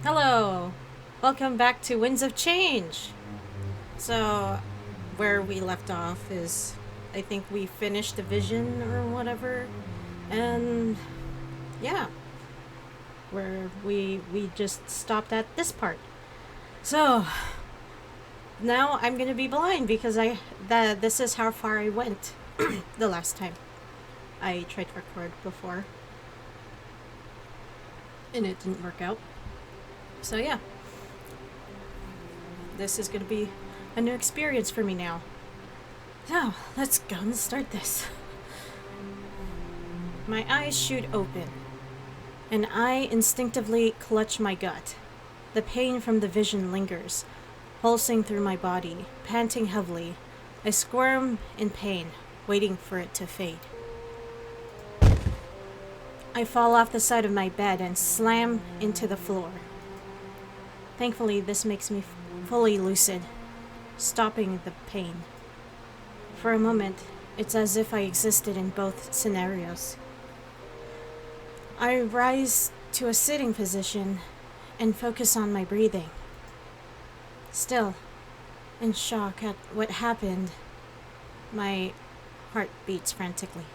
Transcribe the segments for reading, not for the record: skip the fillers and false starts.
Hello! Welcome back to Winds of Change! So, where we left off is, I think we finished the vision or whatever, and yeah, where we just stopped at this part. So, now I'm gonna be blind because this is how far I went the last time I tried to record before, and it didn't work out. So yeah, this is gonna be a new experience for me now. So, let's go and start this. My eyes shoot open, and I instinctively clutch my gut. The pain from the vision lingers, pulsing through my body, panting heavily. I squirm in pain, waiting for it to fade. I fall off the side of my bed and slam into the floor. Thankfully, this makes me fully lucid, stopping the pain. For a moment, it's as if I existed in both scenarios. I rise to a sitting position and focus on my breathing. Still, in shock at what happened, my heart beats frantically.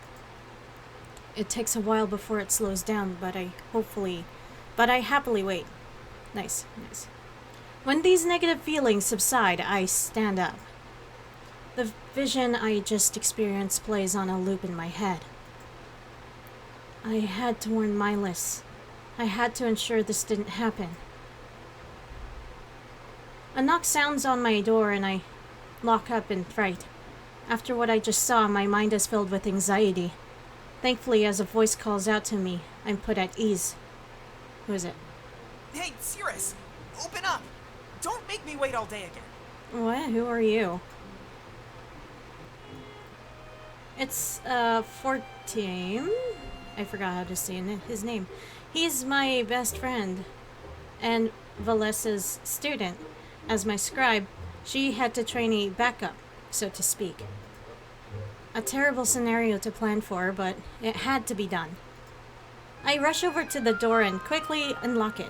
It takes a while before it slows down, but I happily wait. Nice. When these negative feelings subside, I stand up. The vision I just experienced plays on a loop in my head. I had to warn Milas. I had to ensure this didn't happen. A knock sounds on my door and I lock up in fright. After what I just saw, my mind is filled with anxiety. Thankfully, as a voice calls out to me, I'm put at ease. Who is it? Hey, Cirrus! Open up! Don't make me wait all day again. What? Who are you? It's, 14. I forgot how to say his name. He's my best friend and Valessa's student. As my scribe, she had to train a backup, so to speak. A terrible scenario to plan for, but it had to be done. I rush over to the door and quickly unlock it.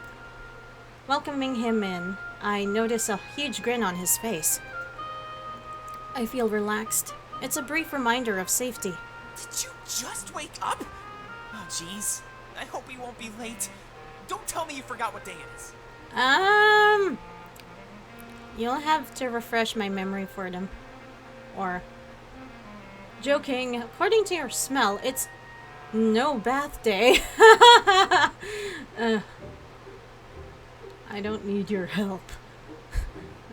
Welcoming him in, I notice a huge grin on his face. I feel relaxed. It's a brief reminder of safety. Did you just wake up? Oh, jeez. I hope we won't be late. Don't tell me you forgot what day it is. You'll have to refresh my memory for them. Or... Joking, according to your smell, it's no bath day. I don't need your help.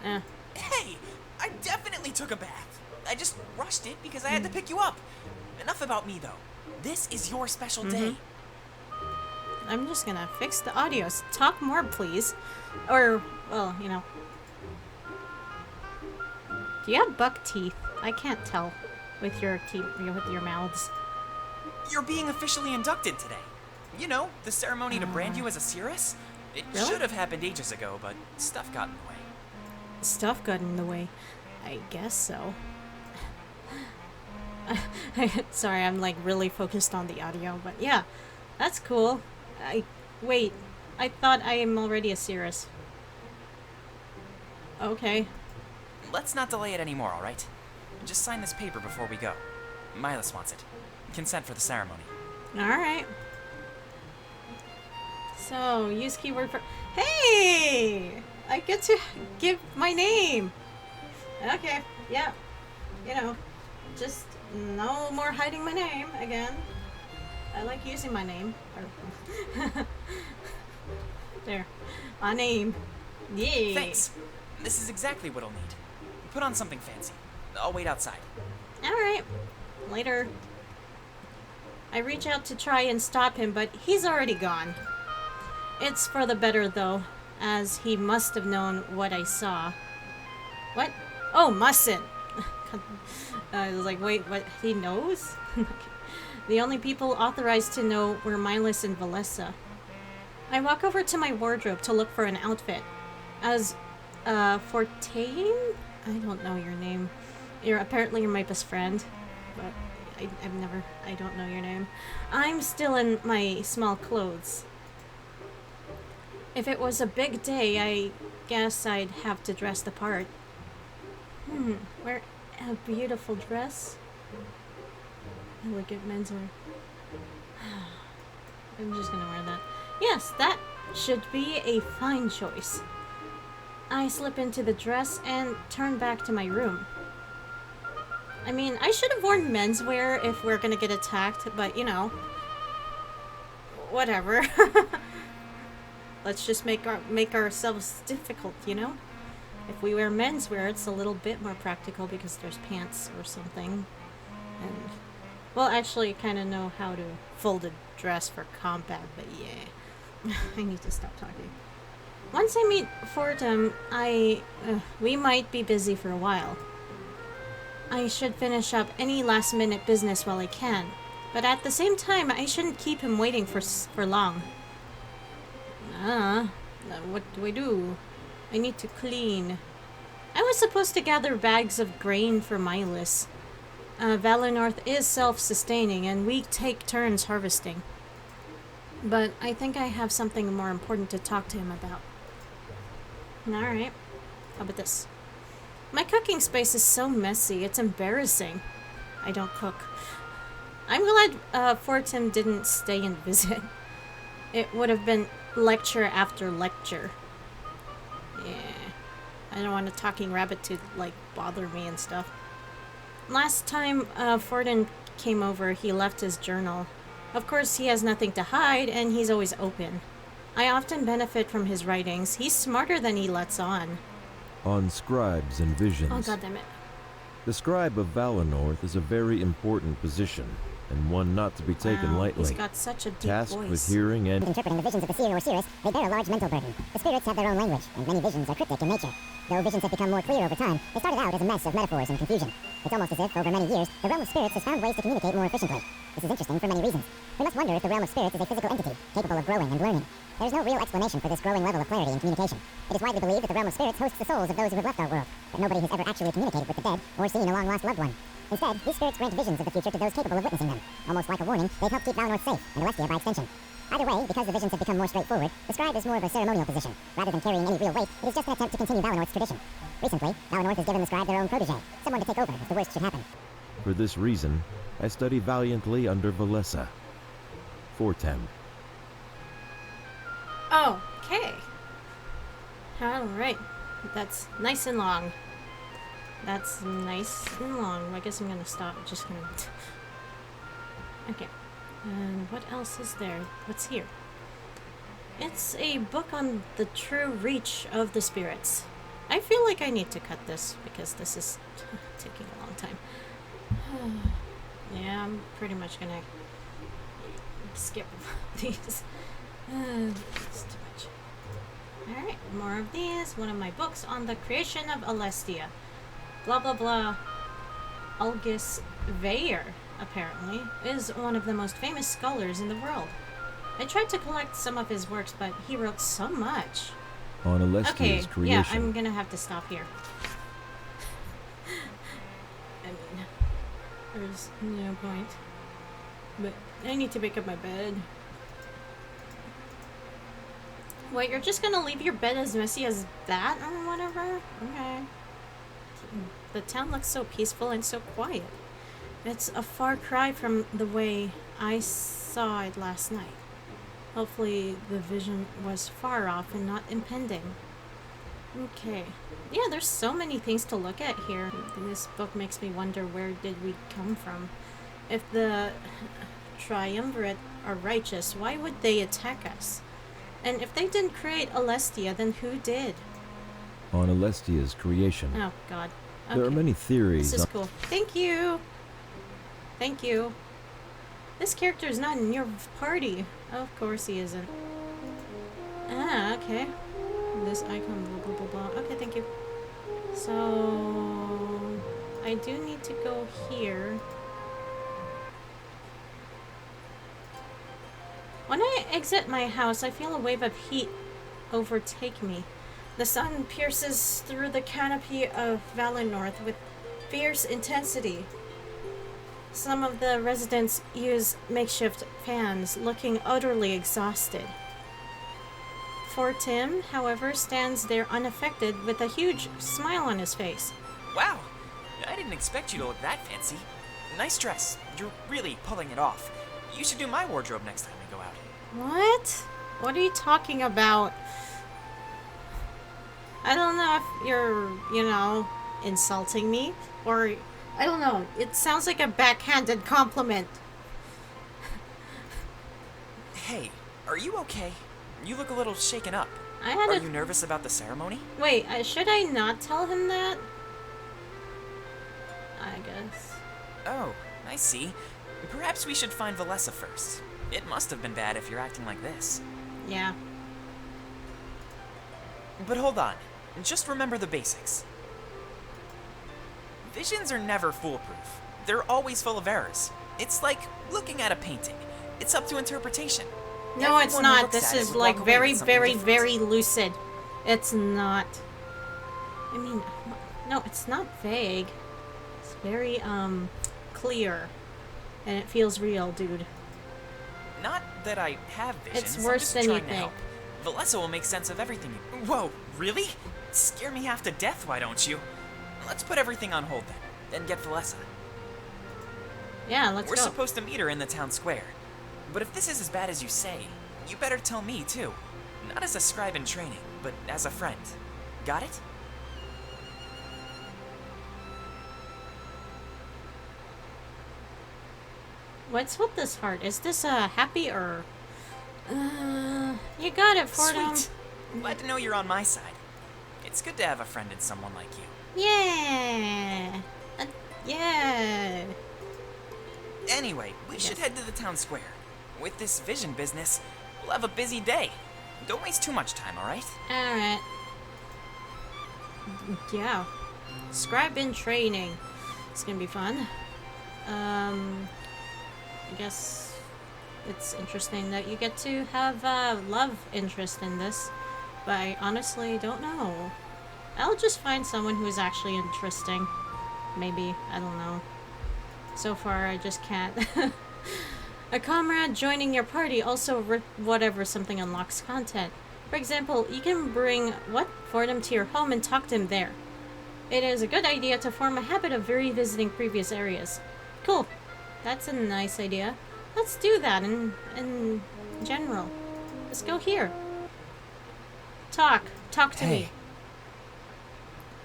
Hey! I definitely took a bath. I just rushed it because I had to pick you up. Enough about me, though. This is your special day. I'm just gonna fix the audio. Talk more, please. Or, well, you know. Do you have buck teeth? I can't tell with your mouths. You're being officially inducted today. You know, the ceremony to brand you as a Cirrus? It Really? should have happened ages ago, but stuff got in the way. Stuff got in the way. I guess so. Sorry, I'm like really focused on the audio, but yeah, that's cool. Wait, I thought I am already a Cirrus. Okay. Let's not delay it anymore, alright? Just sign this paper before we go. Milas wants it. Consent for the ceremony. Alright. So, use keyword for... Hey! I get to give my name! Okay, yeah. You know, just no more hiding my name again. I like using my name. There. My name. Yay! Thanks. This is exactly what I'll need. Put on something fancy. I'll wait outside. Alright. Later. I reach out to try and stop him, but he's already gone. It's for the better, though, as he must have known what I saw. What? Oh, mustn't! I was like, wait, what? He knows? The only people authorized to know were Milas and Valessa. I walk over to my wardrobe to look for an outfit. As, Fortain? I don't know your name. Apparently you're my best friend, but I don't know your name. I'm still in my small clothes. If it was a big day, I guess I'd have to dress the part. Wear a beautiful dress. Elegant menswear. I'm just gonna wear that. Yes, that should be a fine choice. I slip into the dress and turn back to my room. I mean, I should have worn menswear if we're gonna get attacked, but you know, whatever. Let's just make ourselves difficult, you know? If we wear menswear, it's a little bit more practical because there's pants or something. And, well, actually, kind of know how to fold a dress for combat, but yeah. I need to stop talking. Once I meet Fortum, we might be busy for a while. I should finish up any last-minute business while I can. But at the same time, I shouldn't keep him waiting for long. What do? I need to clean. I was supposed to gather bags of grain for Milas. Valinor is self-sustaining, and we take turns harvesting. But I think I have something more important to talk to him about. Alright. How about this? My cooking space is so messy, it's embarrassing. I don't cook. I'm glad Fortum didn't stay and visit. It would have been lecture after lecture. Yeah. I don't want a talking rabbit to, like, bother me and stuff. Last time Fortum came over, he left his journal. Of course, he has nothing to hide, and he's always open. I often benefit from his writings. He's smarter than he lets on. On scribes and visions. Oh, goddammit. The scribe of Valinor is a very important position, and one not to be taken lightly. He's got such a deep Tasked voice. with hearing and interpreting the visions of the seer or seeress, they bear a large mental burden. The spirits have their own language, and many visions are cryptic in nature. Though visions have become more clear over time, they started out as a mess of metaphors and confusion. It's almost as if, over many years, the realm of spirits has found ways to communicate more efficiently. This is interesting for many reasons. We must wonder if the realm of spirits is a physical entity, capable of growing and learning. There is no real explanation for this growing level of clarity in communication. It is widely believed that the realm of spirits hosts the souls of those who have left our world, but nobody has ever actually communicated with the dead or seen a long-lost loved one. Instead, these spirits grant visions of the future to those capable of witnessing them. Almost like a warning, they help keep Valinor safe, and Alestia by extension. Either way, because the visions have become more straightforward, the scribe is more of a ceremonial position. Rather than carrying any real weight, it is just an attempt to continue Valinor's tradition. Recently, Valinor has given the scribe their own protege, someone to take over if the worst should happen. for this reason, I study valiantly under Valessa. Fortem. Okay. Alright. That's nice and long. That's nice and long. I guess I'm gonna stop. Just gonna... Okay. And what else is there? What's here? It's a book on the true reach of the spirits. I feel like I need to cut this because this is taking a long time. Yeah, I'm pretty much gonna skip these. It's too much. Alright, more of these. One of my books on the creation of Alestia. Blah blah blah. Algis Veyer, apparently, is one of the most famous scholars in the world. I tried to collect some of his works, but he wrote so much. On Alestia's Okay, creation. yeah, I'm gonna have to stop here. I mean, there's no point. But I need to make up my bed. Wait, you're just gonna leave your bed as messy as that or whatever? Okay. The town looks so peaceful and so quiet. It's a far cry from the way I saw it last night. Hopefully the vision was far off and not impending. Okay. Yeah, there's so many things to look at here. This book makes me wonder, where did we come from? If the Triumvirate are righteous, why would they attack us? And if they didn't create Alestia, then who did? On Alestia's creation. Oh, God. Okay. There are many theories. This is cool. Thank you! Thank you. This character is not in your party. Oh, of course he isn't. Ah, okay. This icon, blah, blah, blah, blah. Okay, thank you. So... I do need to go here. When I exit my house, I feel a wave of heat overtake me. The sun pierces through the canopy of Valinor with fierce intensity. Some of the residents use makeshift fans, looking utterly exhausted. for Tim, however, stands there unaffected with a huge smile on his face. Wow, I didn't expect you to look that fancy. Nice dress. You're really pulling it off. You should do my wardrobe next time we go out. What? What are you talking about? I don't know if you're, insulting me, or I don't know. It sounds like a backhanded compliment. Hey, are you okay? You look a little shaken up. Are you nervous about the ceremony? Wait, should I not tell him that? I guess. Oh, I see. Perhaps we should find Valessa first. It must have been bad if you're acting like this. Yeah. But hold on. Just remember the basics. Visions are never foolproof. They're always full of errors. It's like looking at a painting. It's up to interpretation. No, it's Everyone who not. looks This at it is would like walk away very, with something very, different. very lucid. It's not. I mean, no, it's not vague. It's very, clear. And it feels real, dude. Not that I have visions. It's I'm worse just than you trying to think. help. Valessa will make sense of everything. Whoa, really? Scare me half to death, why don't you? Let's put everything on hold then, and get Valessa. Yeah, let's We're go. supposed to meet her in the town square. But if this is as bad as you say, you better tell me too. Not as a scribe in training, but as a friend. Got it? What's with this heart? Is this happy or... you got it, Fordham. Sweet. Glad to know you're on my side. It's good to have a friend in someone like you. Yeah. Yeah. Anyway, we should head to the town square. With this vision business, we'll have a busy day. Don't waste too much time, alright? Alright. Yeah. Scribe in training. It's gonna be fun. I guess it's interesting that you get to have love interest in this, but I honestly don't know. I'll just find someone who is actually interesting. Maybe. I don't know. So far, I just can't. A comrade joining your party also whatever something unlocks content. For example, you can bring Fordham to your home and talk to him there. It is a good idea to form a habit of revisiting previous areas. Cool. That's a nice idea. Let's do that in general. Let's go here. Talk to me.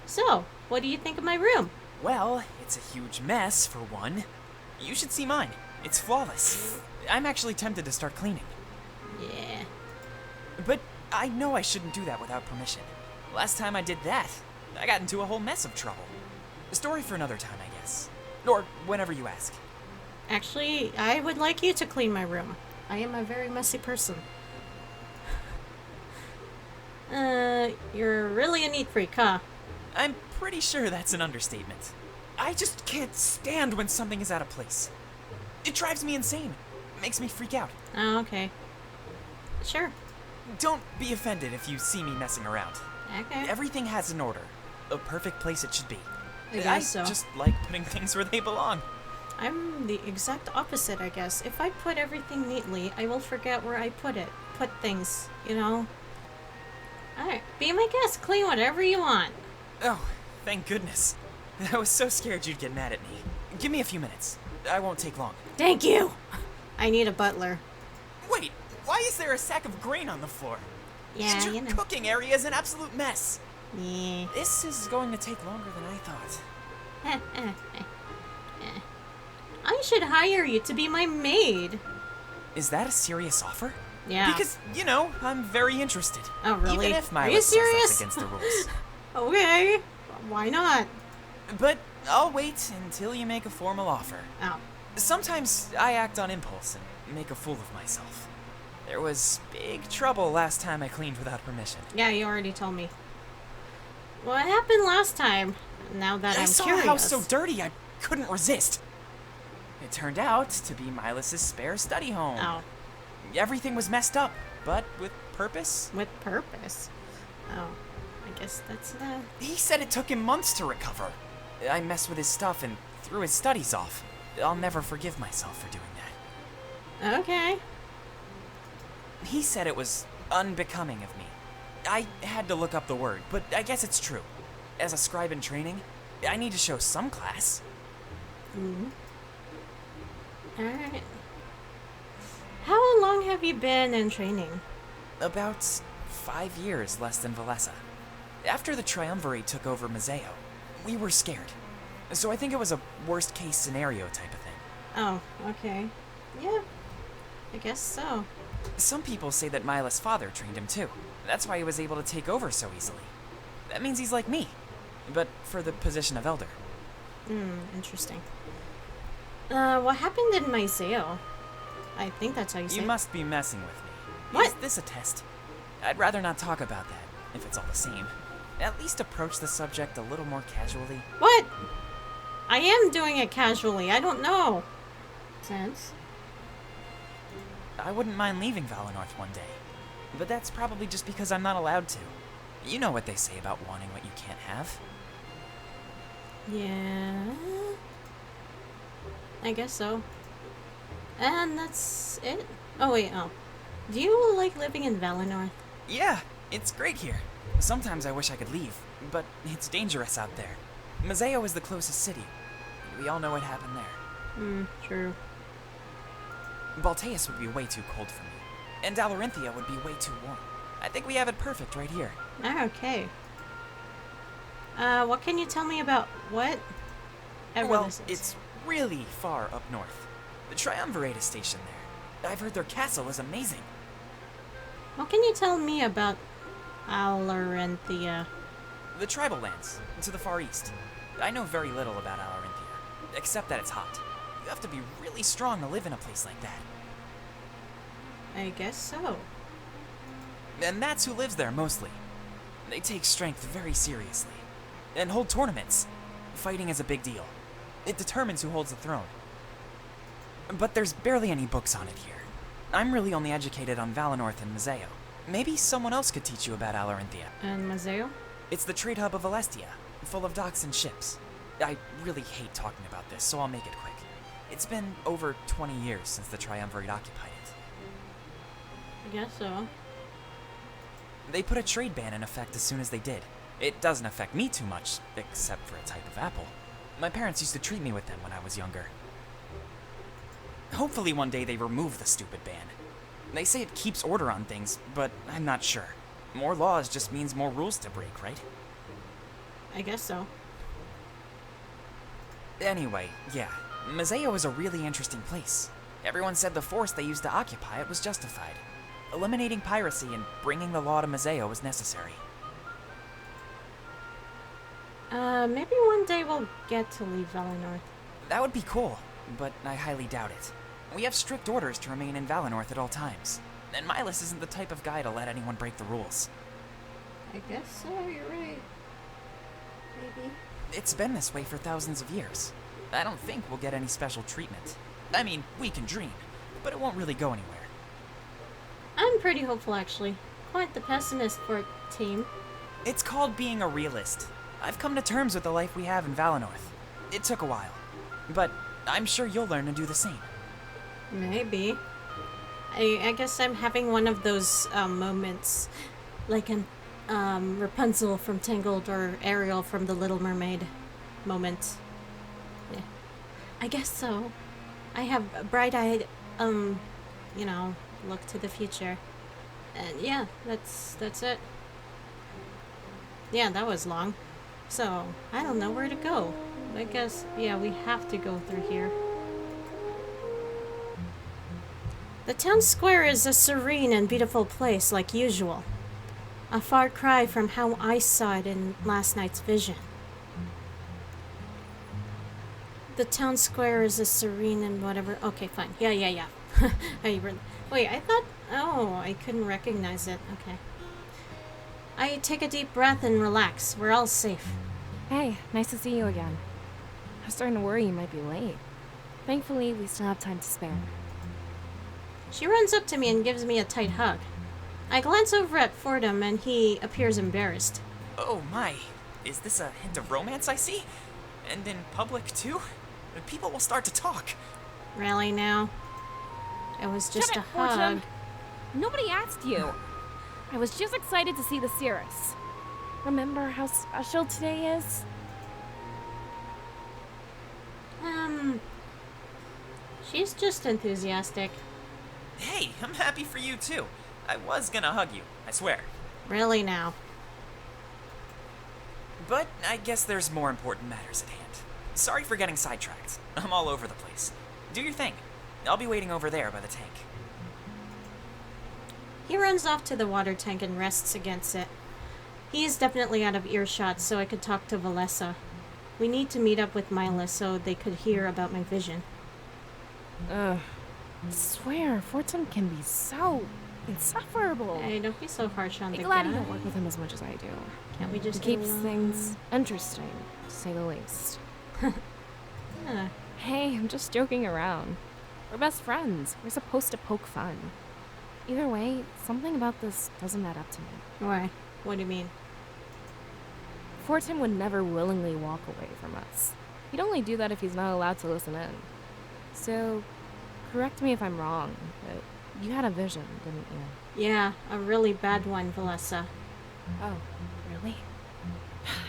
So, what do you think of my room? Well, it's a huge mess, for one. You should see mine. It's flawless. I'm actually tempted to start cleaning. Yeah. But I know I shouldn't do that without permission. Last time I did that, I got into a whole mess of trouble. A story for another time, I guess. Or whenever you ask. Actually, I would like you to clean my room. I am a very messy person. You're really a neat freak, huh? I'm pretty sure that's an understatement. I just can't stand when something is out of place. It drives me insane. Makes me freak out. Oh, okay. Sure. Don't be offended if you see me messing around. Okay. Everything has an order. A perfect place it should be. I guess so. just like putting things where they belong. I'm the exact opposite, I guess. If I put everything neatly, I will forget where I put things, you know? Alright, be my guest. Clean whatever you want. Oh, thank goodness. I was so scared you'd get mad at me. Give me a few minutes. I won't take long. Thank you! I need a butler. Wait, why is there a sack of grain on the floor? Yeah, And your you know. cooking area is an absolute mess. Yeah. This is going to take longer than I thought. I should hire you to be my maid. Is that a serious offer? Yeah. Because, you know, I'm very interested. Oh, really? Even if Are my you list says serious? that's against the rules. Okay. Why not? But I'll wait until you make a formal offer. Oh. Sometimes I act on impulse and make a fool of myself. There was big trouble last time I cleaned without permission. Yeah, you already told me. What happened last time? Now that I I'm saw curious. a house so dirty I couldn't resist. It turned out to be Milas's spare study home. Oh. Everything was messed up, but with purpose. With purpose. Oh. I guess that's the... He said it took him months to recover. I messed with his stuff and threw his studies off. I'll never forgive myself for doing that. Okay. He said it was unbecoming of me, I had to look up the word, but I guess it's true. As a scribe in training, I need to show some class. Alright. How long have you been in training? About 5 years less than Valessa. After the Triumvirate took over Museo, we were scared. So I think it was a worst-case scenario type of thing. Oh, okay. Yeah, I guess so. Some people say that Mila's father trained him too. That's why he was able to take over so easily. That means he's like me, but for the position of elder. Interesting. What happened in Museo? I think that's how you say You it. must be messing with me. What? Is this a test? I'd rather not talk about that, if it's all the same. At least approach the subject a little more casually. What? I am doing it casually. I don't know. Sense. I wouldn't mind leaving Valinor one day, but that's probably just because I'm not allowed to. You know what they say about wanting what you can't have. Yeah. I guess so. And that's it? Oh, wait, oh. Do you like living in Valinor? Yeah, it's great here. Sometimes I wish I could leave, but it's dangerous out there. Museo is the closest city. We all know what happened there. True. Balteus would be way too cold for me, and Dalarinthia would be way too warm. I think we have it perfect right here. Okay. What can you tell me about what? Well, This is. it's really far up north. The Triumvirate is stationed there. I've heard their castle is amazing. What can you tell me about Alarenthia? The tribal lands, to the far east. I know very little about Alarinthia, except that it's hot. You have to be really strong to live in a place like that. I guess so. And that's who lives there mostly. They take strength very seriously, and hold tournaments. Fighting is a big deal. It determines who holds the throne. But there's barely any books on it here. I'm really only educated on Valinor and Museo. Maybe someone else could teach you about Alarinthia. And Museo? It's the trade hub of Alestia, full of docks and ships. I really hate talking about this, so I'll make it quick. It's been over 20 years since the Triumvirate occupied it. I guess so. They put a trade ban in effect as soon as they did. It doesn't affect me too much, except for a type of apple. My parents used to treat me with them when I was younger. Hopefully one day they remove the stupid ban. They say it keeps order on things, but I'm not sure. More laws just means more rules to break, right? I guess so. Anyway, yeah, Museo is a really interesting place. Everyone said the force they used to occupy it was justified. Eliminating piracy and bringing the law to Museo was necessary. Maybe one day we'll get to leave Valinor. That would be cool, but I highly doubt it. We have strict orders to remain in Valinor at all times, and Milas isn't the type of guy to let anyone break the rules. I guess so, you're right. Maybe. It's been this way for thousands of years. I don't think we'll get any special treatment. I mean, we can dream, but it won't really go anywhere. I'm pretty hopeful, actually. Quite the pessimist for a team. It's called being a realist. I've come to terms with the life we have in Valinor. It took a while, but I'm sure you'll learn to do the same. Maybe. I guess I'm having one of those moments, like in Rapunzel from Tangled or Ariel from The Little Mermaid moment. Yeah. I guess so. I have a bright-eyed, look to the future. And yeah, that's it. Yeah, that was long. So, I don't know where to go. I guess, yeah, we have to go through here. The town square is a serene and beautiful place, like usual. A far cry from how I saw it in last night's vision. The town square is a serene and whatever. Okay, fine. Yeah. Wait, I thought... Oh, I couldn't recognize it. Okay. I take a deep breath and relax. We're all safe. Hey, nice to see you again. I was starting to worry you might be late. Thankfully, we still have time to spare. She runs up to me and gives me a tight hug. I glance over at Fordham and he appears embarrassed. Oh my, is this a hint of romance I see? And in public too? People will start to talk. Really now? It was just Shut a it, hug. Fordham. Nobody asked you. I was just excited to see the Cirrus. Remember how special today is? She's just enthusiastic. Hey, I'm happy for you too. I was gonna hug you, I swear. Really now. But I guess there's more important matters at hand. Sorry for getting sidetracked. I'm all over the place. Do your thing. I'll be waiting over there by the tank. He runs off to the water tank and rests against it. He is definitely out of earshot, so I could talk to Valessa. We need to meet up with Mila so they could hear about my vision. Ugh. I swear, Fortune can be so insufferable. Hey, don't be so harsh on I'm the glad guy. you don't work with him as much as I do. Can't we just It keeps get along? things interesting, to say the least. Yeah. Hey, I'm just joking around. We're best friends. We're supposed to poke fun. Either way, something about this doesn't add up to me. Why? What do you mean? Fortune would never willingly walk away from us. He'd only do that if he's not allowed to listen in. So, correct me if I'm wrong, but you had a vision, didn't you? Yeah, a really bad one, Valessa. Oh, really?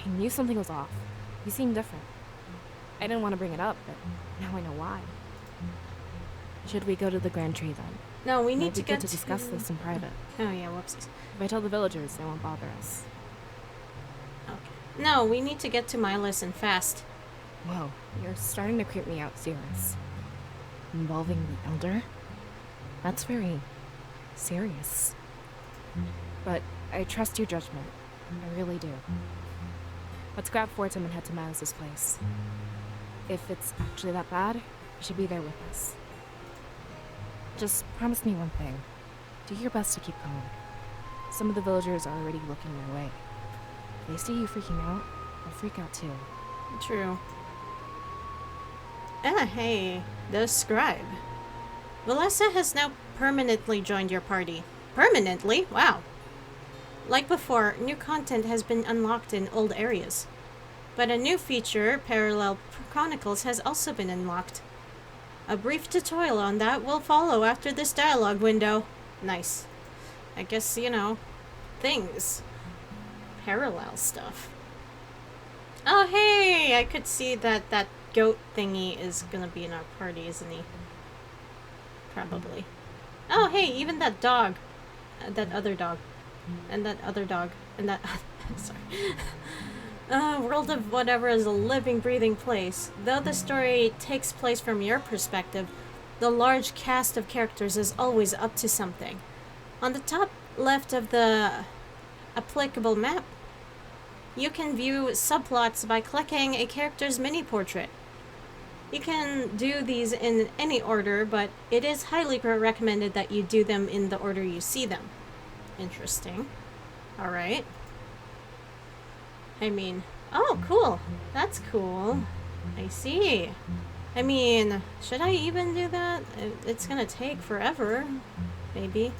I knew something was off. You seemed different. I didn't want to bring it up, but now I know why. Should we go to the Grand Tree then? No, we It need might to be get good to discuss this in private. Oh yeah, whoopsies. If I tell the villagers, they won't bother us. Okay. No, we need to get to Milas and fast. Whoa, you're starting to creep me out, serious. Involving the Elder? That's very serious. But I trust your judgment. I really do. Let's grab Fortum and head to Miles' place. If it's actually that bad, you should be there with us. Just promise me one thing. Do your best to keep calm. Some of the villagers are already looking your way. If they see you freaking out, they'll freak out too. True. Ah, hey, the scribe. Valessa has now permanently joined your party. Permanently? Wow. Like before, new content has been unlocked in old areas. But a new feature, Parallel Chronicles, has also been unlocked. A brief tutorial on that will follow after this dialogue window. Nice. I guess, you know, things. Parallel stuff. Oh, hey! I could see that that goat thingy is gonna be in our party, isn't he? Probably. Oh, hey, even that dog. That other dog. And that other dog. And that... sorry. World of Whatever is a living, breathing place. Though the story takes place from your perspective, the large cast of characters is always up to something. On the top left of the applicable map, you can view subplots by clicking a character's mini-portrait. You can do these in any order, but it is highly recommended that you do them in the order you see them. Interesting. Alright. I mean, oh, cool. That's cool. I see. I mean, should I even do that? It's gonna take forever. Maybe.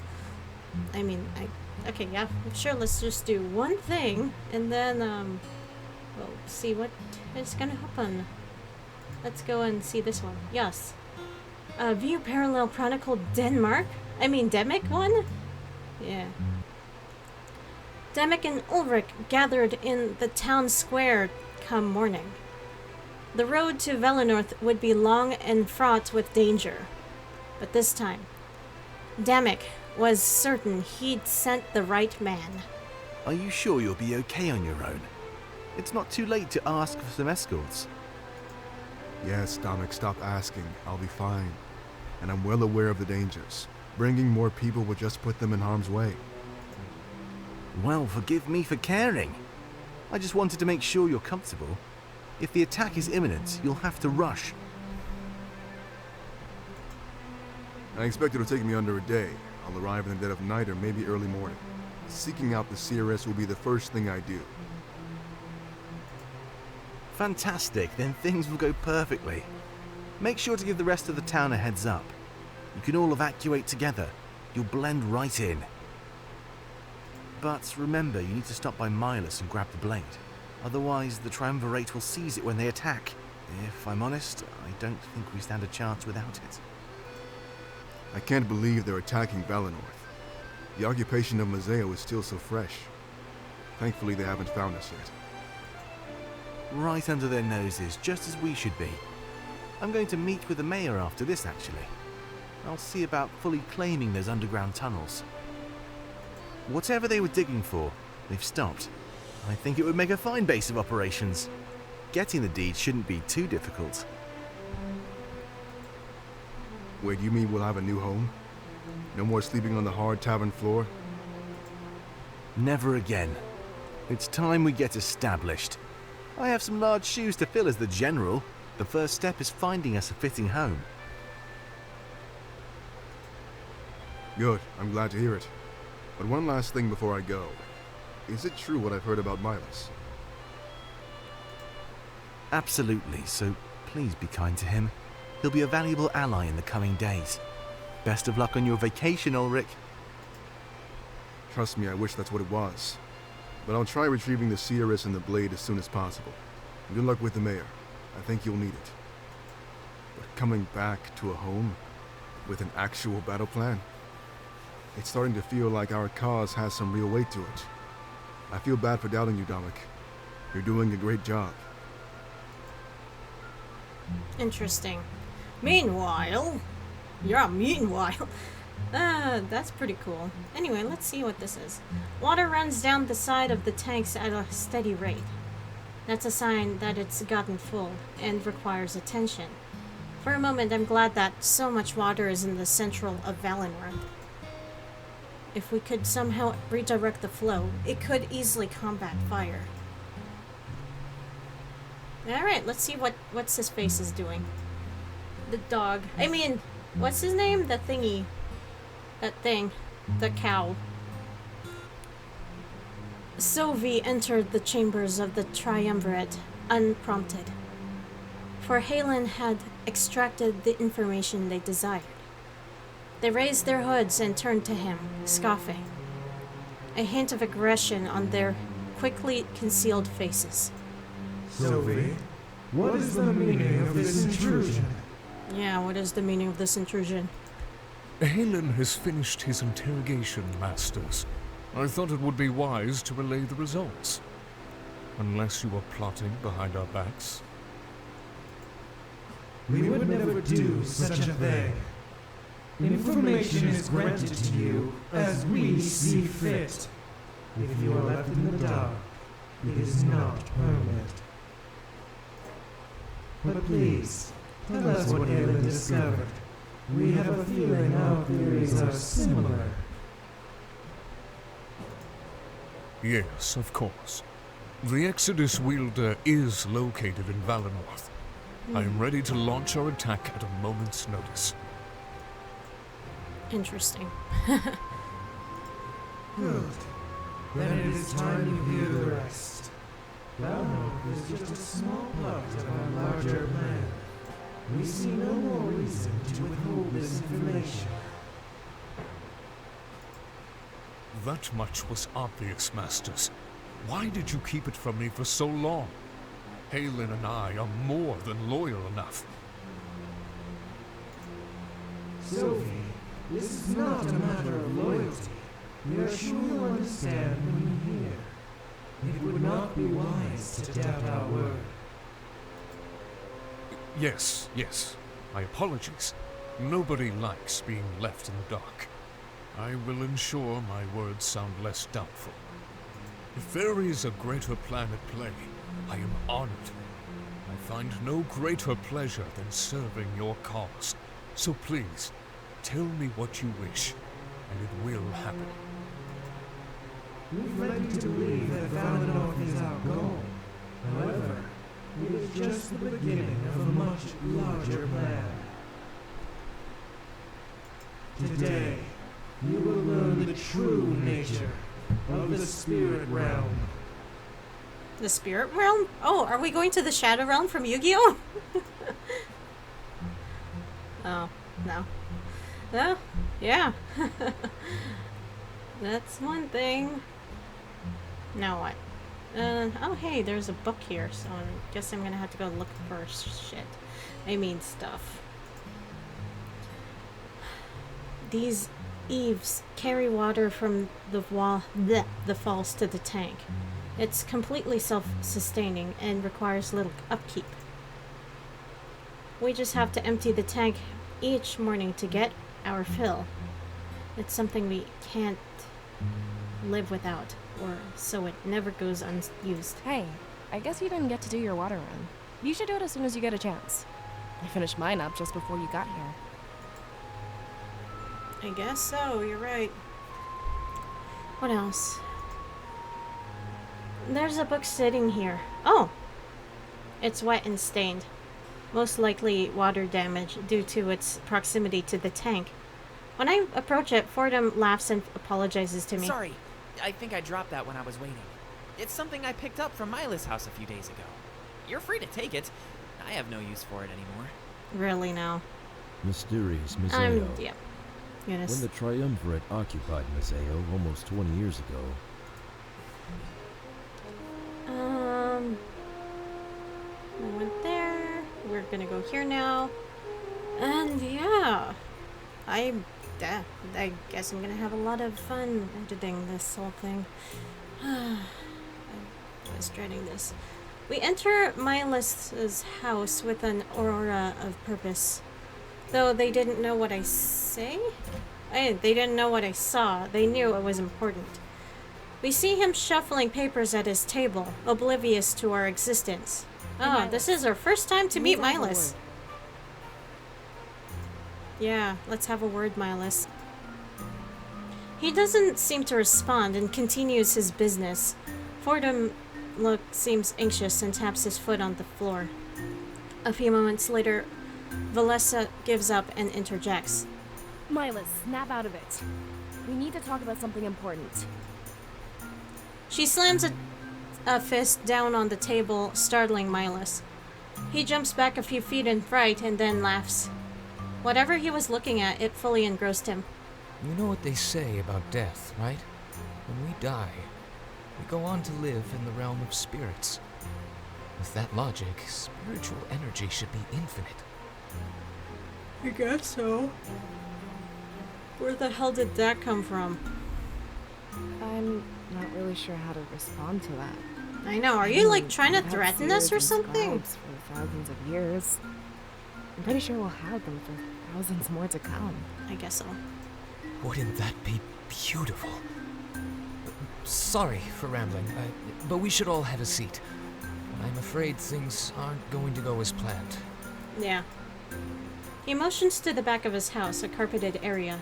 I mean, okay, yeah, sure, let's just do one thing, and then, we'll see what is gonna happen. Let's go and see this one. Yes. View Parallel Chronicle Denmark? I mean, Demic one? Yeah. Demic and Ulrich gathered in the town square come morning. The road to Velenorth would be long and fraught with danger. But this time, Demic was certain he'd sent the right man. Are you sure you'll be okay on your own? It's not too late to ask for some escorts. Yes, Dominic, stop asking. I'll be fine. And I'm well aware of the dangers. Bringing more people will just put them in harm's way. Well, forgive me for caring. I just wanted to make sure you're comfortable. If the attack is imminent, you'll have to rush. I expect it'll take me under a day. I'll arrive in the dead of night or maybe early morning. Seeking out the CRS will be the first thing I do. Fantastic, then things will go perfectly. Make sure to give the rest of the town a heads up. You can all evacuate together. You'll blend right in. But remember, you need to stop by Milas and grab the blade. Otherwise, the Triumvirate will seize it when they attack. If I'm honest, I don't think we stand a chance without it. I can't believe they're attacking Velenorth. The occupation of Museo is still so fresh. Thankfully, they haven't found us yet. Right under their noses, just as we should be. I'm going to meet with the mayor after this, actually. I'll see about fully claiming those underground tunnels. Whatever they were digging for, they've stopped. I think it would make a fine base of operations. Getting the deed shouldn't be too difficult. Wait, you mean we'll have a new home? No more sleeping on the hard tavern floor? Never again. It's time we get established. I have some large shoes to fill as the general. The first step is finding us a fitting home. Good, I'm glad to hear it. But one last thing before I go. Is it true what I've heard about Milas? Absolutely, so please be kind to him. He'll be a valuable ally in the coming days. Best of luck on your vacation, Ulrich. Trust me, I wish that's what it was. But I'll try retrieving the Seeress and the blade as soon as possible. Good luck with the mayor. I think you'll need it. But coming back to a home with an actual battle plan? It's starting to feel like our cause has some real weight to it. I feel bad for doubting you, Dominic. You're doing a great job. Interesting. Meanwhile, that's pretty cool. Anyway, let's see what this is. Water runs down the side of the tanks at a steady rate. That's a sign that it's gotten full and requires attention. For a moment, I'm glad that so much water is in the central of Valinor. If we could somehow redirect the flow, it could easily combat fire. Alright, let's see what's his face is doing. The dog. I mean, what's his name? The thingy. That thing. The cow. Sylvie entered the chambers of the Triumvirate unprompted, for Halen had extracted the information they desired. They raised their hoods and turned to him, scoffing, a hint of aggression on their quickly concealed faces. Sylvie, what is the meaning of this intrusion? Yeah, what is the meaning of this intrusion? Halen has finished his interrogation, Masters. I thought it would be wise to relay the results. Unless you were plotting behind our backs. We would never do such a thing. Information is granted to you as we see fit. If you are left in the dark, it is not permanent. But please, tell us what Halen discovered. We have a feeling our theories are similar. Yes, of course. The Exodus wielder is located in Valinor. I am ready to launch our attack at a moment's notice. Interesting. Good. Then it is time you hear the rest. Valinor is just a small part of our larger plan. We see no more reason to withhold this information. That much was obvious, Masters. Why did you keep it from me for so long? Halen and I are more than loyal enough. Sophie, this is not a matter of loyalty. We are sure you'll understand when you hear. It would not be wise to doubt our word. Yes. My apologies. Nobody likes being left in the dark. I will ensure my words sound less doubtful. If there is a greater plan at play, I am honored. I find no greater pleasure than serving your cause. So please, tell me what you wish, and it will happen. We've led you to believe that Valinor is our goal. However, it is just the beginning of a much larger plan. Today, you will learn the true nature of the spirit realm. The spirit realm? Oh, are we going to the Shadow Realm from Yu-Gi-Oh? Oh, no. Well, yeah. That's one thing. Now what? Oh hey, there's a book here, so I guess I'm gonna have to go look for shit. I mean stuff. These eaves carry water from the falls to the tank. It's completely self-sustaining and requires little upkeep. We just have to empty the tank each morning to get our fill. It's something we can't live without, or so it never goes unused. Hey, I guess you didn't get to do your water run. You should do it as soon as you get a chance. I finished mine up just before you got here. I guess so, you're right. What else? There's a book sitting here. Oh! It's wet and stained. Most likely water damage due to its proximity to the tank. When I approach it, Fordham laughs and apologizes to me. Sorry, I think I dropped that when I was waiting. It's something I picked up from Mila's house a few days ago. You're free to take it. I have no use for it anymore. Really now? Mysterious Museo. Yeah. When Goodness. the Triumvirate occupied Museo almost 20 years ago, We went there. We're gonna go here now. And yeah. I guess I'm gonna have a lot of fun editing this whole thing. I was dreading this. We enter Milas's house with an aura of purpose. Though they didn't know what I say? They didn't know what I saw. They knew it was important. We see him shuffling papers at his table, oblivious to our existence. Oh, this is our first time to meet Milas. Yeah, let's have a word, Milas. He doesn't seem to respond and continues his business. Fordham seems anxious and taps his foot on the floor. A few moments later, Valessa gives up and interjects. Milas, snap out of it. We need to talk about something important. She slams a fist down on the table, startling Milas. He jumps back a few feet in fright and then laughs. Whatever he was looking at, it fully engrossed him. You know what they say about death, right? When we die, we go on to live in the realm of spirits. With that logic, spiritual energy should be infinite. I guess so. Where the hell did that come from? I'm not really sure how to respond to that. I know, are you like trying to We've had threaten us or seers and something? scribes for thousands of years. I'm pretty sure we'll have them for thousands more to come. I guess so. Wouldn't that be beautiful? Sorry for rambling, but we should all have a seat. I'm afraid things aren't going to go as planned. Yeah. He motions to the back of his house, a carpeted area.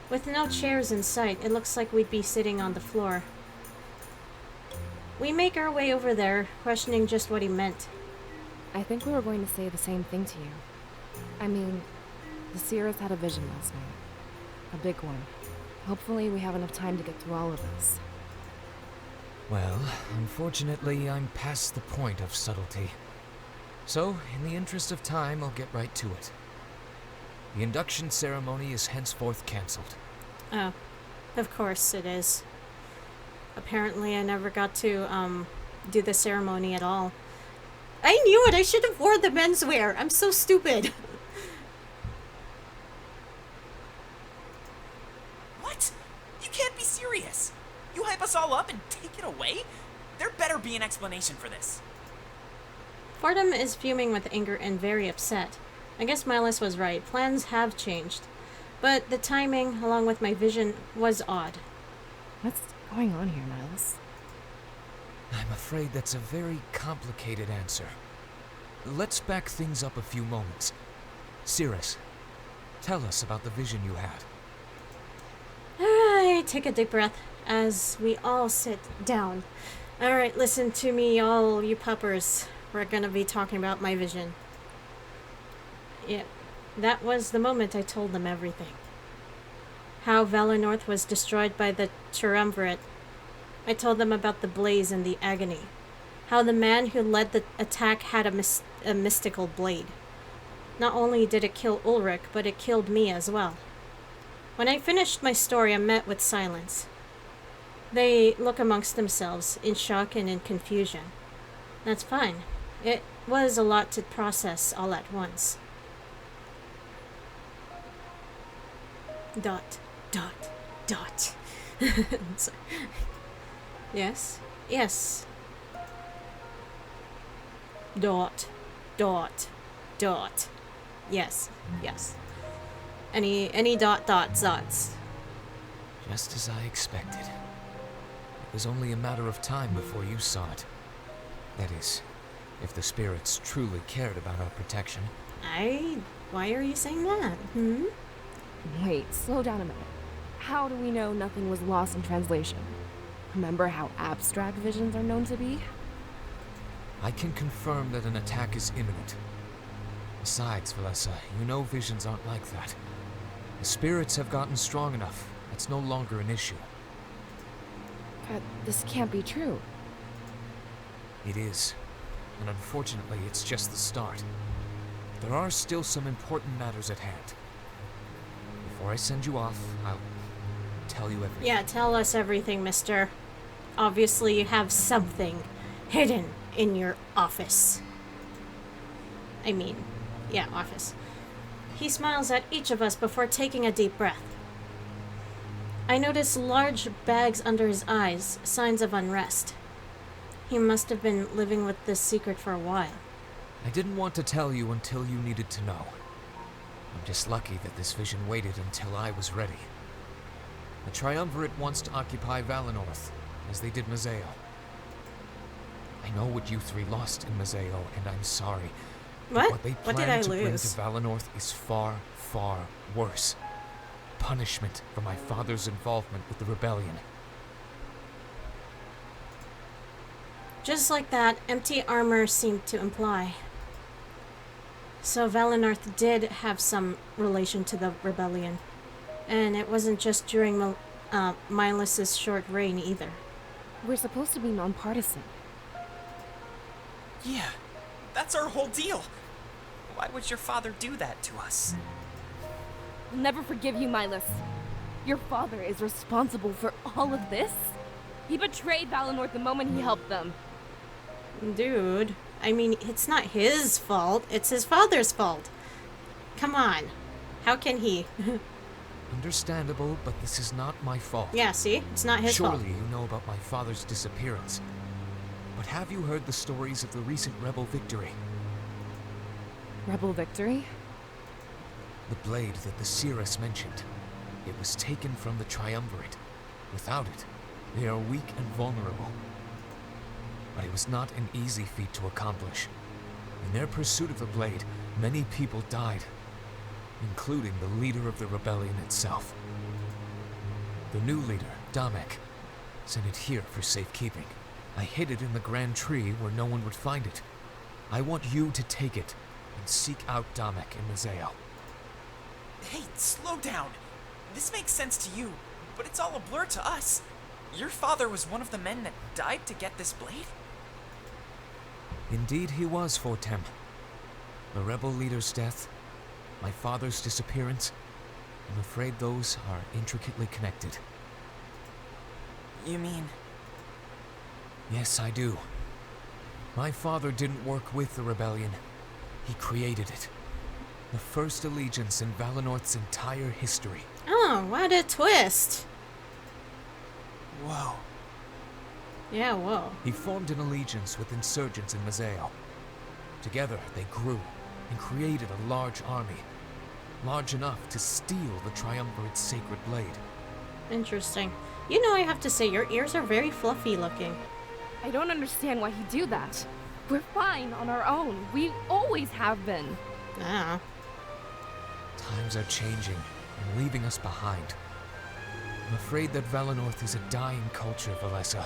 With no chairs in sight, it looks like we'd be sitting on the floor. We make our way over there, questioning just what he meant. I think we were going to say the same thing to you. I mean, the seers had a vision last night. A big one. Hopefully we have enough time to get through all of this. Well, unfortunately, I'm past the point of subtlety. So, in the interest of time, I'll get right to it. The induction ceremony is henceforth cancelled. Oh, of course it is. Apparently I never got to, do the ceremony at all. I knew it! I should have worn the menswear! I'm so stupid! What? You can't be serious! You hype us all up and take it away? There better be an explanation for this. Fordham is fuming with anger and very upset. I guess Milas was right. Plans have changed. But the timing, along with my vision, was odd. What's going on here, Milas? I'm afraid that's a very complicated answer. Let's back things up a few moments. Cirrus, tell us about the vision you had. I take a deep breath as we all sit down. Alright, listen to me, all you puppers. We're gonna be talking about my vision. Yeah, that was the moment I told them everything. How Valor North was destroyed by the Triumvirate. I told them about the blaze and the agony. How the man who led the attack had a mystical blade. Not only did it kill Ulrich, but it killed me as well. When I finished my story, I met with silence. They look amongst themselves, in shock and in confusion. That's fine. It was a lot to process all at once. Dot. Dot. Dot. Sorry. Yes. Yes. Dot. Dot. Dot. Yes. Yes. Any dots. Just as I expected. It was only a matter of time before you saw it. That is, if the spirits truly cared about our protection. Why are you saying that? Hmm? Wait, slow down a minute. How do we know nothing was lost in translation? Remember how abstract visions are known to be? I can confirm that an attack is imminent. Besides, Valessa, you know visions aren't like that. The spirits have gotten strong enough. It's no longer an issue. This can't be true. It is. And unfortunately, it's just the start. There are still some important matters at hand. Before I send you off, I'll tell you everything. Yeah, tell us everything, mister. Obviously, you have something hidden in your office. I mean, yeah, office. He smiles at each of us before taking a deep breath. I notice large bags under his eyes, signs of unrest. He must have been living with this secret for a while. I didn't want to tell you until you needed to know. I'm just lucky that this vision waited until I was ready. The Triumvirate wants to occupy Valenorth, as they did Mazeo. I know what you three lost in Mazeo, and I'm sorry. But what they What did plan I to bring to lose? Valenorth is far, far worse. Punishment for my father's involvement with the rebellion. Just like that empty armor seemed to imply. So Valenorth did have some relation to the rebellion. And it wasn't just during Milus's short reign either. We're supposed to be nonpartisan. Yeah, that's our whole deal. Why would your father do that to us? I'll never forgive you, Milus. Your father is responsible for all of this? He betrayed Valinor the moment he helped them. Dude, I mean, it's not his fault. It's his father's fault. Come on. How can he? Understandable, but this is not my fault. Yeah, see? It's not his fault. Surely you know about my father's disappearance. But have you heard the stories of the recent rebel victory? Rebel victory? The blade that the seeress mentioned. It was taken from the Triumvirate. Without it, they are weak and vulnerable. But it was not an easy feat to accomplish. In their pursuit of the blade, many people died, including the leader of the rebellion itself. The new leader, Damek, sent it here for safekeeping. I hid it in the grand tree where no one would find it. I want you to take it and seek out Damek in Mazeo. Hey, slow down. This makes sense to you, but it's all a blur to us. Your father was one of the men that died to get this blade? Indeed he was, Fortem. The rebel leader's death, my father's disappearance, I'm afraid those are intricately connected. You mean... Yes, I do. My father didn't work with the rebellion. He created it. The first allegiance in Valenorth's entire history. Oh, what a twist. Whoa. Yeah, whoa. He formed an allegiance with insurgents in Mazeo. Together, they grew and created a large army. Large enough to steal the Triumvirate's sacred blade. Interesting. You know, I have to say, your ears are very fluffy looking. I don't understand why he'd do that. We're fine on our own. We always have been. Ah. Times are changing and leaving us behind. I'm afraid that Valenorth is a dying culture, Valessa.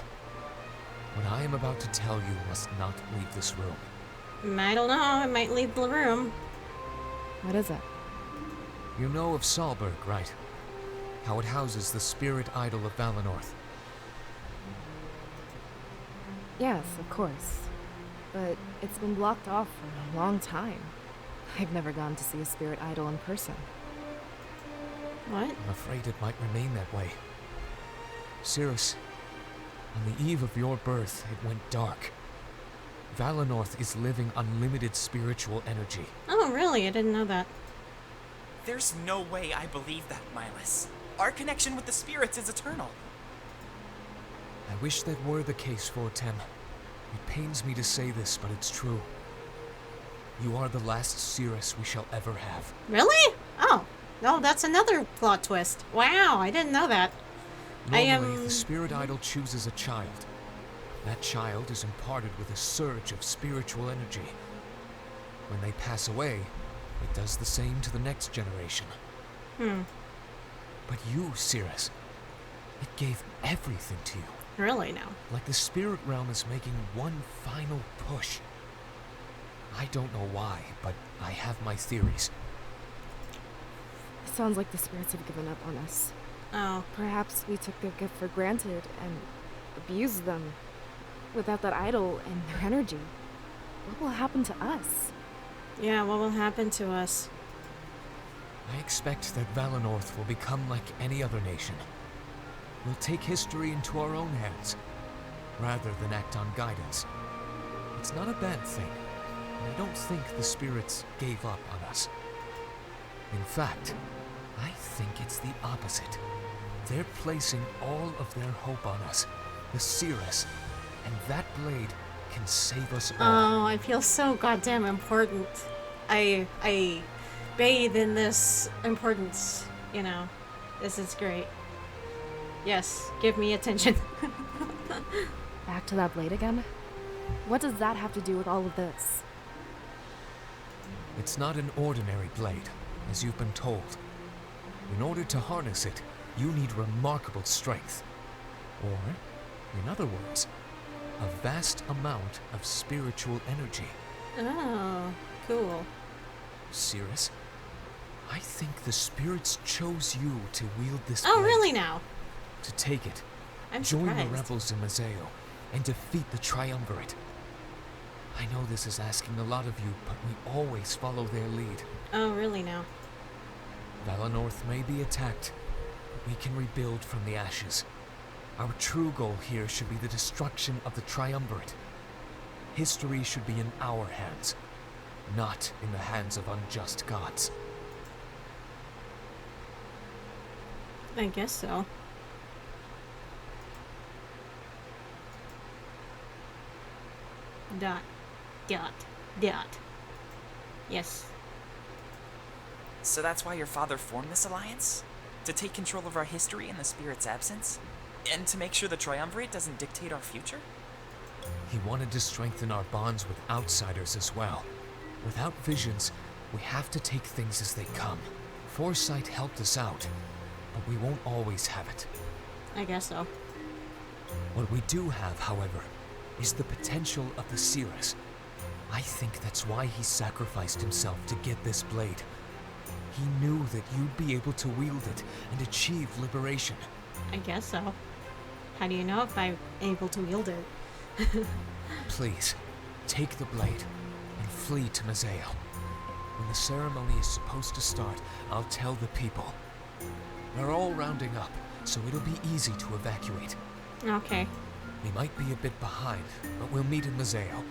What I am about to tell you must not leave this room. I don't know. I might leave the room. What is it? You know of Salberg, right? How it houses the spirit idol of Valenorth. Yes, of course. But it's been blocked off for a long time. I've never gone to see a spirit idol in person. What? I'm afraid it might remain that way. Cirrus, on the eve of your birth, it went dark. Valenorth is living unlimited spiritual energy. Oh, really? I didn't know that. There's no way I believe that, Milus. Our connection with the spirits is eternal. I wish that were the case, Fortem. It pains me to say this, but it's true. You are the last Cirrus we shall ever have. Really? Oh, no, that's another plot twist. Wow, I didn't know that. Normally, the spirit idol chooses a child. That child is imparted with a surge of spiritual energy. When they pass away, it does the same to the next generation. But you, Cirrus, it gave everything to you. Really now? Like the spirit realm is making one final push. I don't know why, but I have my theories. It sounds like the spirits have given up on us. Oh. Perhaps we took their gift for granted and abused them. Without that idol and their energy, what will happen to us? Yeah, what will happen to us? I expect that Valenorth will become like any other nation. We'll take history into our own hands, rather than act on guidance. It's not a bad thing, and I don't think the spirits gave up on us. In fact, I think it's the opposite. They're placing all of their hope on us, the Cirrus, and that blade can save us all. Oh, I feel so goddamn important. I bathe in this importance, you know. This is great. Yes, give me attention. Back to that blade again? What does that have to do with all of this? It's not an ordinary blade, as you've been told. In order to harness it, you need remarkable strength. Or, in other words, a vast amount of spiritual energy. Oh, cool. Cirrus, I think the spirits chose you to wield this Oh, blade. really now? To take it, I'm join surprised. the rebels in Mazeo, and defeat the Triumvirate. I know this is asking a lot of you, but we always follow their lead. Oh, really now? Valenorth may be attacked, but we can rebuild from the ashes. Our true goal here should be the destruction of the Triumvirate. History should be in our hands, not in the hands of unjust gods. I guess so. Dot. Dot. Dot. Yes. So that's why your father formed this alliance? To take control of our history in the spirit's absence? And to make sure the Triumvirate doesn't dictate our future? He wanted to strengthen our bonds with outsiders as well. Without visions, we have to take things as they come. Foresight helped us out, but we won't always have it. I guess so. What we do have, however, is the potential of the Cirrus. I think that's why he sacrificed himself to get this blade. He knew that you'd be able to wield it and achieve liberation. I guess so. How do you know if I'm able to wield it? Please, take the blade and flee to Mazeo. When the ceremony is supposed to start, I'll tell the people. They're all rounding up, so it'll be easy to evacuate. Okay. We might be a bit behind, but we'll meet in Mazeo.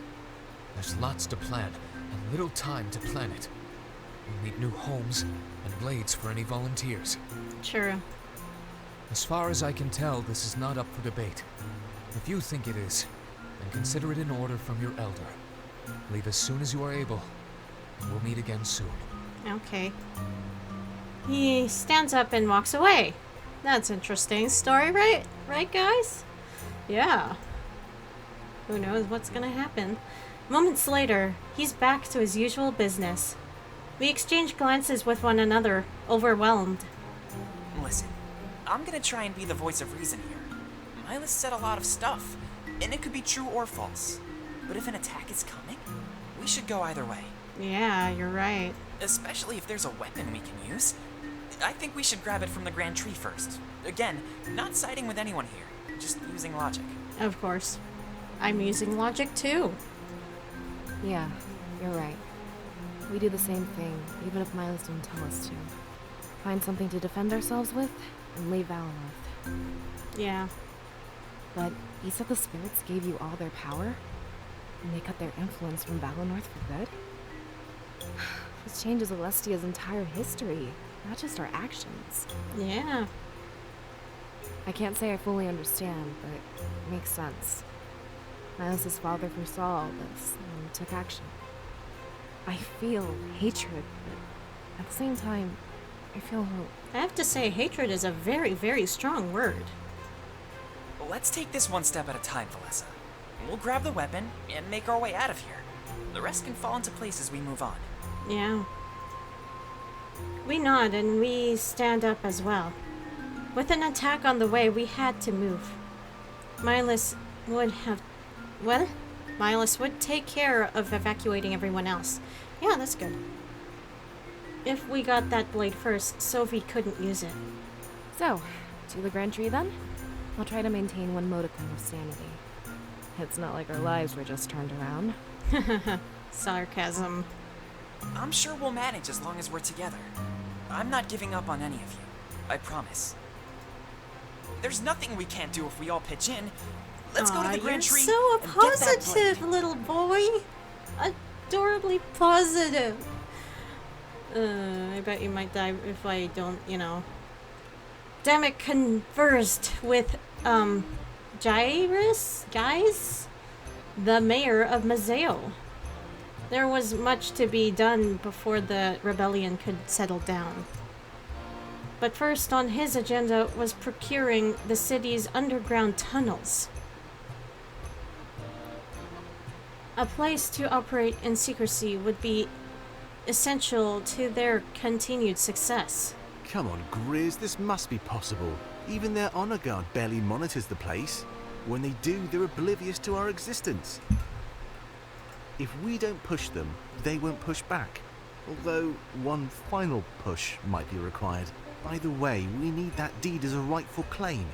There's lots to plan, and little time to plan it. We'll need new homes and blades for any volunteers. True. As far as I can tell, this is not up for debate. If you think it is, then consider it an order from your elder. Leave as soon as you are able, and we'll meet again soon. Okay. He stands up and walks away. That's interesting story, right? Right, guys? Yeah. Who knows what's gonna happen? Moments later, he's back to his usual business. We exchange glances with one another, overwhelmed. Listen, I'm gonna try and be the voice of reason here. Milas said a lot of stuff, and it could be true or false. But if an attack is coming, we should go either way. Yeah, you're right. Especially if there's a weapon we can use. I think we should grab it from the Grand Tree first. Again, not siding with anyone here, just using logic. Of course. I'm using logic too. Yeah, you're right. We do the same thing, even if Miles didn't tell us to. Find something to defend ourselves with, and leave Valenorth. Yeah. But you said the spirits gave you all their power? And they cut their influence from Valenorth for good? This changes Alestia's entire history, not just our actions. Yeah. I can't say I fully understand, but it makes sense. Miles' father foresaw all this and took action. I feel hatred, but at the same time, I feel hope. I have to say, hatred is a very, very strong word. Let's take this one step at a time, Valessa. We'll grab the weapon and make our way out of here. The rest can fall into place as we move on. Yeah. We nod and we stand up as well. With an attack on the way, we had to move. Miles would have... Well, Miles would take care of evacuating everyone else. Yeah, that's good. If we got that blade first, Sophie couldn't use it. So, to the Grand Tree then? I'll try to maintain one modicum of sanity. It's not like our lives were just turned around. Sarcasm. I'm sure we'll manage as long as we're together. I'm not giving up on any of you. I promise. There's nothing we can't do if we all pitch in. Let's go to the Grand Tree so and get that positive, blade. little boy. Adorably positive. I bet you might die if I don't, you know. Damek conversed with, Gaius, the mayor of Mazeo. There was much to be done before the rebellion could settle down. But first on his agenda was procuring the city's underground tunnels. A place to operate in secrecy would be essential to their continued success. Come on, Grizz, this must be possible. Even their honor guard barely monitors the place. When they do, they're oblivious to our existence. If we don't push them, they won't push back. Although, one final push might be required. Either way, we need that deed as a rightful claim.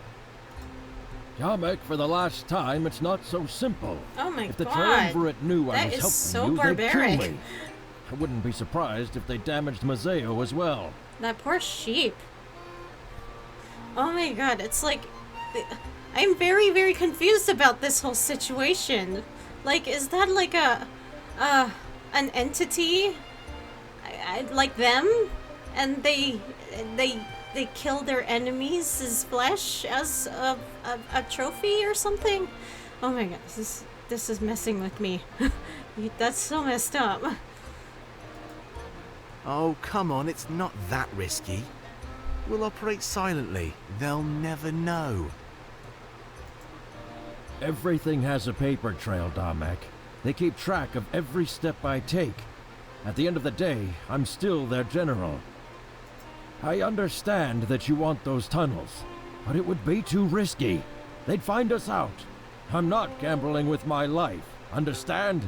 Damek, for the last time, it's not so simple. Oh my If the god. triumvirate knew I That was is helping so you, they'd barbaric. kill me. I wouldn't be surprised if they damaged Mazeo as well. That poor sheep. Oh my god, it's like... I'm very, very confused about this whole situation. Like, is that like an entity? Like them? And they kill their enemies' flesh as a trophy or something? Oh my god, this is messing with me. That's so messed up. Oh, come on, it's not that risky. We'll operate silently. They'll never know. Everything has a paper trail, Damek. They keep track of every step I take. At the end of the day, I'm still their general. I understand that you want those tunnels, but it would be too risky. They'd find us out. I'm not gambling with my life, understand?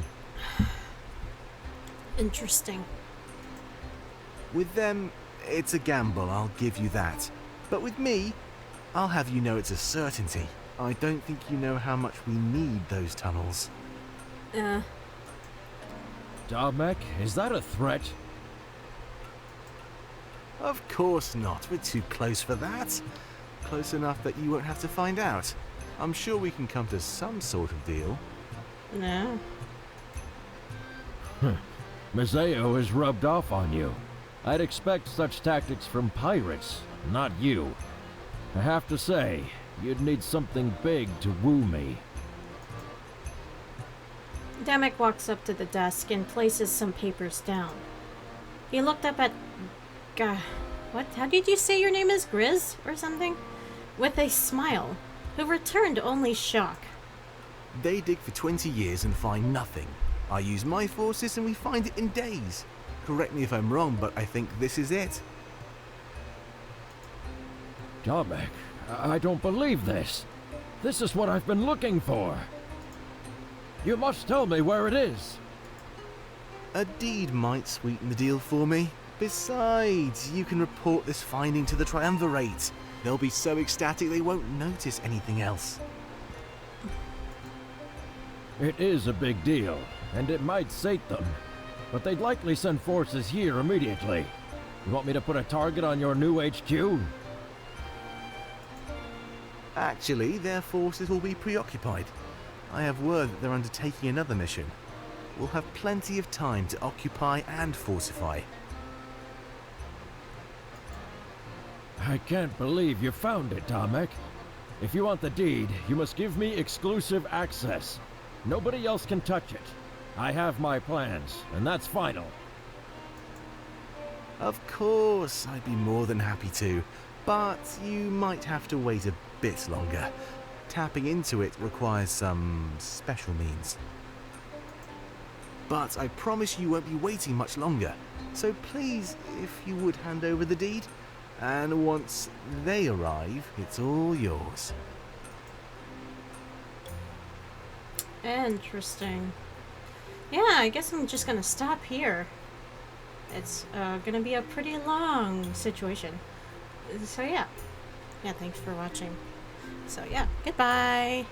Interesting. With them, it's a gamble, I'll give you that. But with me, I'll have you know it's a certainty. I don't think you know how much we need those tunnels. Damek, is that a threat? Of course not. We're too close for that. Close enough that you won't have to find out. I'm sure we can come to some sort of deal. No. Mazeo is rubbed off on you. I'd expect such tactics from pirates, not you. I have to say, you'd need something big to woo me. Damek walks up to the desk and places some papers down. He looked up at... what? How did you say your name is? Grizz? Or something? With a smile, who returned only shock. They dig for 20 years and find nothing. I use my forces and we find it in days. Correct me if I'm wrong, but I think this is it. Damek, I don't believe this. This is what I've been looking for. You must tell me where it is. A deed might sweeten the deal for me. Besides, you can report this finding to the Triumvirate. They'll be so ecstatic they won't notice anything else. It is a big deal, and it might sate them. But they'd likely send forces here immediately. You want me to put a target on your new HQ? Actually, their forces will be preoccupied. I have word that they're undertaking another mission. We'll have plenty of time to occupy and fortify. I can't believe you found it, Damek. If you want the deed, you must give me exclusive access. Nobody else can touch it. I have my plans, and that's final. Of course, I'd be more than happy to, but you might have to wait a bit longer. Tapping into it requires some special means. But I promise you won't be waiting much longer. So please, if you would hand over the deed, and once they arrive, it's all yours. Interesting. Yeah, I guess I'm just gonna stop here. It's gonna be a pretty long situation. So yeah. Yeah, thanks for watching. So yeah, goodbye.